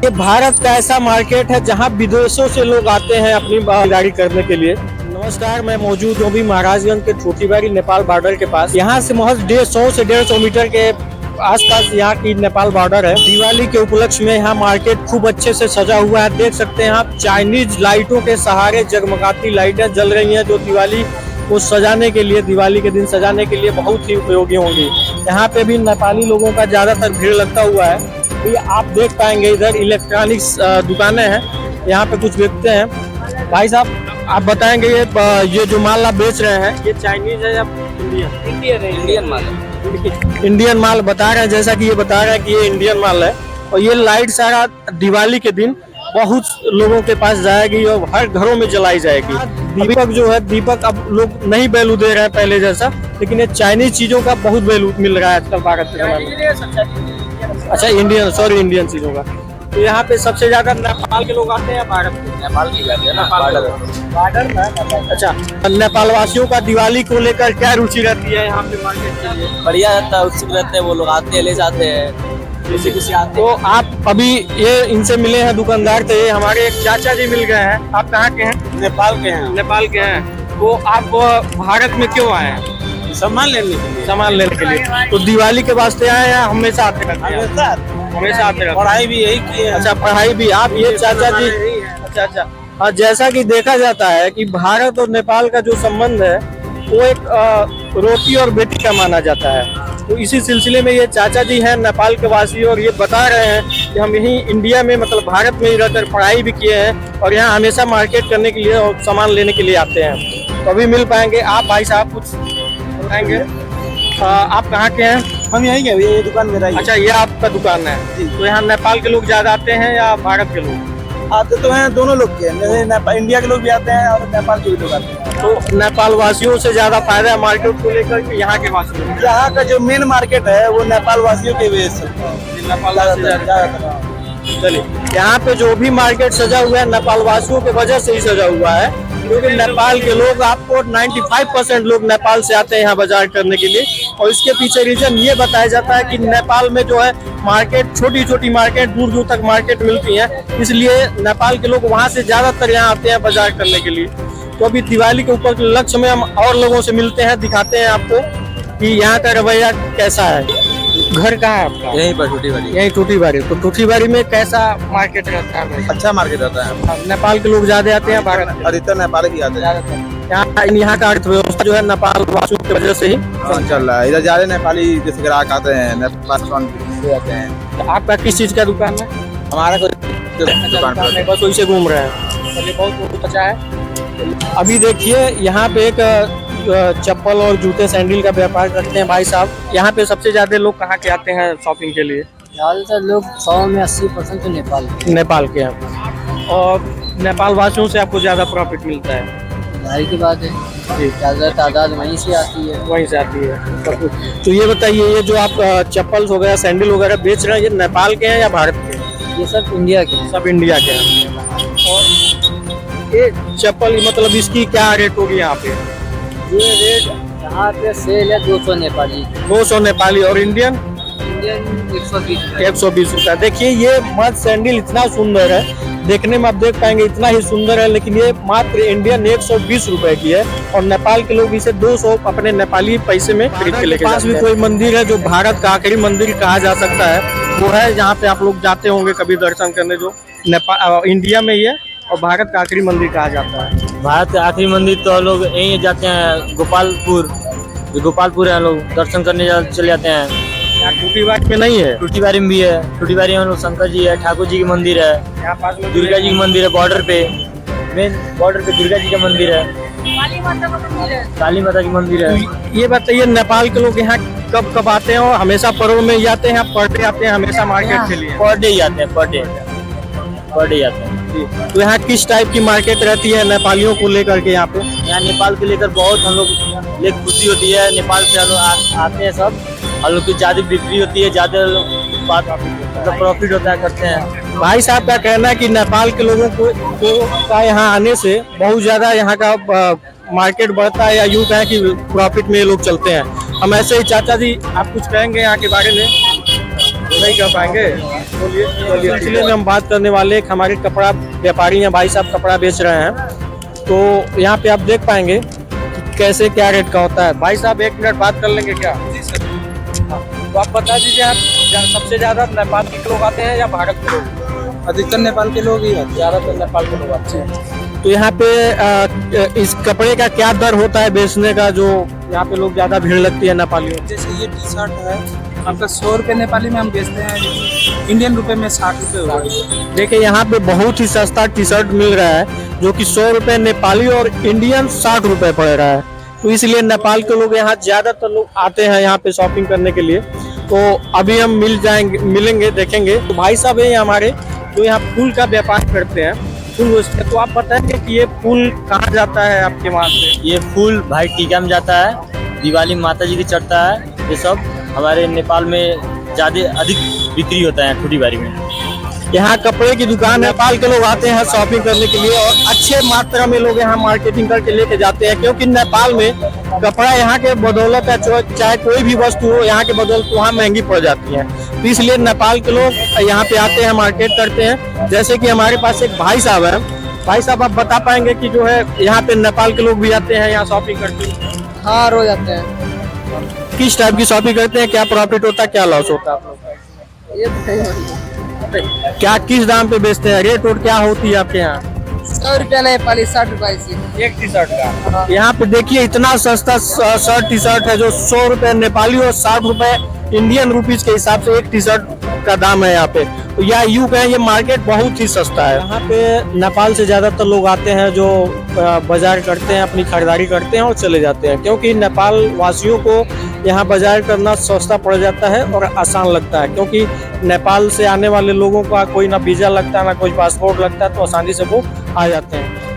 ये भारत का ऐसा मार्केट है जहां विदेशों से लोग आते हैं अपनी खरीदारी करने के लिए। नमस्कार, मैं मौजूद हूँ अभी महाराजगंज के छोटीबाड़ी नेपाल बॉर्डर के पास। यहाँ से महज 100 से 150 मीटर के आसपास यहाँ की नेपाल बॉर्डर है। दिवाली के उपलक्ष्य में यहाँ मार्केट खूब अच्छे से सजा हुआ है। देख सकते हैं आप, चाइनीज लाइटों के सहारे जगमगाती लाइटें जल रही हैं जो दिवाली को सजाने के लिए, दिवाली के दिन सजाने के लिए बहुत ही उपयोगी होंगी। यहाँ पे भी नेपाली लोगों का ज्यादातर भीड़ लगता हुआ है। तो ये आप देख पाएंगे इधर इलेक्ट्रॉनिक्स दुकानें हैं, यहाँ पे कुछ बेचते हैं। भाई साहब आप बताएंगे ये जो माल आप बेच रहे हैं ये चाइनीज है या इंडियन? इंडियन माल है। इंडियन माल बता रहे हैं, जैसा कि ये बता रहे हैं कि ये इंडियन माल है। और ये लाइट सारा दिवाली के दिन बहुत लोगों के पास जाएगी और हर घरों में जलाई जाएगी। दीपक जो है, दीपक अब लोग नहीं वैल्यू दे रहे हैं पहले जैसा, लेकिन ये चाइनीज चीजों का बहुत वैल्यू मिल रहा है आजकल भारत के जमाने में। अच्छा इंडियन चीजों का। तो यहाँ पे सबसे ज्यादा नेपाल के लोग आते हैं या भारत के? नेपाल की जाती है ना, बॉर्डर। अच्छा, नेपाल वासियों का दिवाली को लेकर क्या रुचि रहती है यहाँ पे मार्केट के लिए? बढ़िया रहता है, उत्सुक रहते हैं, वो लोग आते हैं, ले जाते हैं, किसी आते तो आप अभी ये इनसे मिले हैं दुकानदार थे, हमारे एक चाचा जी मिल गए हैं। आप कहाँ के हैं? नेपाल के हैं। नेपाल के हैं। तो आप भारत में क्यों आए हैं? सामान लेने के लिए। सामान लेने के लिए। तो दिवाली के वास्ते आए या हमेशा आते रहते हैं? हमेशा आते रहते हैं। पढ़ाई भी यही की है। अच्छा, पढ़ाई भी। आप ये चाचा जी, अच्छा। और जैसा कि देखा जाता है कि भारत और नेपाल का जो संबंध है वो एक रोटी और बेटी का माना जाता है। तो इसी सिलसिले में ये चाचा जी हैं नेपाल के वासी और ये बता रहे हैं कि हम यहीं इंडिया में, मतलब भारत में ही रहकर पढ़ाई भी किए हैं और यहाँ हमेशा मार्केट करने के लिए और सामान लेने के लिए आते हैं। तो अभी मिल पाएंगे। आप भाई साहब कुछ बताएंगे? आप कहाँ के हैं? हम यहीं के, ये दुकान मेरा ही। अच्छा, ये आपका दुकान है। तो यहाँ नेपाल के लोग ज्यादा आते हैं या भारत के लोग? आते तो हैं दोनों लोग के, इंडिया के लोग भी आते हैं और नेपाल के भी लोग आते हैं। तो नेपाल वासियों से ज्यादा फायदा है मार्केट को लेकर के यहाँ के वासियों? यहाँ का जो मेन मार्केट है वो नेपाल वासियों के वजह से। चलिए, यहाँ पे जो भी मार्केट सजा हुआ है नेपाल वासियों के वजह से ही सजा हुआ है, क्योंकि नेपाल के लोग, आपको 95% लोग नेपाल से आते हैं यहाँ बाजार करने के लिए। और इसके पीछे रीजन ये बताया जाता है कि नेपाल में जो है मार्केट, छोटी छोटी मार्केट, दूर दूर तक मार्केट मिलती है, इसलिए नेपाल के लोग वहाँ से ज्यादातर यहाँ आते हैं बाजार करने के लिए। तो अभी दिवाली के ऊपर लक्ष्य में हम और लोगों से मिलते हैं, दिखाते हैं आपको कि यहाँ का रवैया कैसा है। घर कहाँ है आपका? यहीं पर छोटीबाड़ी। यहीं टूटीबाड़ी। तो टूटीबाड़ी में कैसा मार्केट रहता है? अच्छा मार्केट रहता है। नेपाल के लोग ज्यादा आते हैं भारत? अधिकतर नेपाल की आते हैं। यहाँ का अर्थव्यवस्था जो है नेपाल वासियों की वजह से ही चल रहा है। इधर ज्यादा नेपाली जैसे ग्राहक आते हैं, नेपाल से आते हैं। तो आपका किस चीज का दुकान है? हमारा दुकान है, बस वही से घूम रहे हैं। चलिए, बहुत अच्छा है। अभी देखिए, यहाँ पे एक चप्पल और जूते सैंडल का व्यापार करते हैं भाई साहब। यहाँ पे सबसे ज्यादा लोग कहाँ के आते हैं शॉपिंग के लिए? ज्यादातर लोग 100 में 80% तो नेपाल के हैं। और नेपाल वासियों से आपको ज्यादा प्रॉफिट मिलता है? जाहिर की बात है जी, ज्यादा तादाद वहीं से आती है। वहीं से आती है सब कुछ। तो ये बताइए, ये जो आप चप्पल वगैरह, सैंडल वगैरह बेच रहे हैं, ये नेपाल के हैं या भारत के हैं? ये सब इंडिया के। सब इंडिया के हैं। और ये चप्पल, मतलब इसकी क्या रेट होगी यहाँ पे? ये रेट यहाँ पे सेल है 200 नेपाली। 200 नेपाली। और इंडियन? इंडियन 120 रुपया। देखिए, ये मस्त सैंडल इतना सुंदर है, देखने में आप देख पाएंगे इतना ही सुंदर है, लेकिन ये मात्र इंडियन 120 रुपए की है। और नेपाल के लोग इसे 200 अपने नेपाली पैसे में खरीद के लेके जाते हैं। कोई मंदिर है जो भारत का आखिरी मंदिर कहा जा सकता है, वो है जहाँ पे आप लोग जाते होंगे कभी दर्शन करने, जो नेपाल इंडिया में ही है और भारत का आखिरी मंदिर कहा जाता है। भारत का आखिरी मंदिर तो लोग यहीं जाते हैं, गोपालपुर। गोपालपुर है, लोग दर्शन करने चले जाते हैं। यहाँ टूटीबाड़ी में नहीं है? टूटीबाड़ी में भी है। टूटीबाड़ी में लोग शंकर जी है, ठाकुर जी की मंदिर है, यहाँ पास में दुर्गा जी की मंदिर है। बॉर्डर पे, मेन बॉर्डर पे दुर्गा जी का मंदिर है, काली माता की मंदिर है। ये बताइए, नेपाल के लोग यहाँ कब कब आते हैं और हमेशा पर्व में ही आते हैं, पर डे आते हैं हमेशा मार्केट के लिए? पर डे ही आते हैं, पर डे आते हैं। तो यहाँ किस टाइप की मार्केट रहती है नेपालियों को लेकर के? यहाँ पे यहाँ नेपाल के लेकर बहुत हम लोग ले खुशी होती है। नेपाल से हम लोग आते हैं सब, हम लोग की ज्यादा बिक्री होती है, ज्यादा मतलब प्रॉफिट होता है, करते हैं। भाई साहब का कहना है कि नेपाल के लोगों को यहाँ आने से बहुत ज्यादा यहाँ का मार्केट बढ़ता है, या यूँ कहें कि प्रॉफिट में ये लोग चलते हैं। हम ऐसे ही, चाचा जी आप कुछ कहेंगे यहाँ के बारे में? नहीं कह पाएंगे? बोलिए। चलिए, इसलिए में हम बात करने वाले एक हमारे कपड़ा व्यापारी हैं, भाई साहब कपड़ा बेच रहे हैं। तो यहाँ पे आप देख पाएंगे कि कैसे क्या रेट का होता है। भाई साहब 1 मिनट बात कर लेंगे क्या? जी सर। तो आप बता दीजिए, आप सबसे ज्यादा नेपाल के लोग आते हैं या भारत के लोग? अधिकतर नेपाल के लोग ही आते ज्यादातर नेपाल के लोग आते हैं। तो यहाँ पे इस कपड़े का क्या दर होता है बेचने का, जो यहाँ पे लोग ज्यादा भीड़ लगती है नेपालियों? हैं। जैसे ये टी शर्ट है आपका 100 रुपये नेपाली में हम बेचते हैं, इंडियन रुपए में 60 रुपये हुआ। देखिए यहाँ पे बहुत ही सस्ता टी शर्ट मिल रहा है, जो कि 100 रुपये नेपाली और इंडियन 60 रुपये पड़ रहा है। तो इसलिए नेपाल के लोग यहाँ ज्यादातर लोग आते हैं यहाँ पे शॉपिंग करने के लिए। तो अभी हम मिलेंगे, देखेंगे। तो भाई साहब है हमारे जो यहाँ फूल का व्यापार करते हैं, फूल बेचते हैं। तो आप बताएंगे कि ये फूल कहाँ जाता है आपके वहाँ से? ये फूल भाई टीका में जाता है, दिवाली माता जी की चढ़ता है। ये सब हमारे नेपाल में ज्यादा अधिक बिक्री होता है ठूठी बारी में। यहाँ कपड़े की दुकान है, नेपाल के लोग आते हैं शॉपिंग करने के लिए और अच्छे मात्रा में लोग यहाँ मार्केटिंग करके लेके जाते हैं, क्योंकि नेपाल में कपड़ा यहाँ के बदौलत है, चाहे कोई भी वस्तु हो यहाँ के बदौलत वहाँ महंगी पड़ जाती है। तो इसलिए नेपाल के लोग यहाँ पे आते हैं, मार्केट करते हैं। जैसे कि हमारे पास एक भाई साहब है। भाई साहब आप बता पाएंगे कि जो है यहाँ पे नेपाल के लोग भी आते हैं यहाँ शॉपिंग करते हैं? हाँ, रोज आते हैं। किस टाइप की शॉपिंग करते हैं, क्या प्रॉफिट होता है, क्या लॉस होता है आप लोग का? ये तो नहीं, क्या किस दाम पे बेचते हैं, रेट वोट क्या होती है आपके यहाँ? 100 रुपया नेपाली 60 रुपये से एक टी शर्ट का। यहाँ पे देखिए इतना सस्ता शर्ट टी शर्ट है, जो 100 रुपए नेपाली और 60 रुपए इंडियन रुपीज के हिसाब से एक टी शर्ट का दाम है यहाँ पे। तो या यूं कहें ये मार्केट बहुत ही सस्ता है। यहाँ पे नेपाल से ज्यादातर लोग आते हैं, जो बाजार करते हैं, अपनी खरीदारी करते हैं और चले जाते हैं, क्योंकि नेपाल वासियों को यहाँ बाजार करना सस्ता पड़ जाता है और आसान लगता है। क्योंकि नेपाल से आने वाले लोगों का कोई ना वीजा लगता है ना कोई पासपोर्ट लगता है, तो आसानी से वो आ जाते हैं।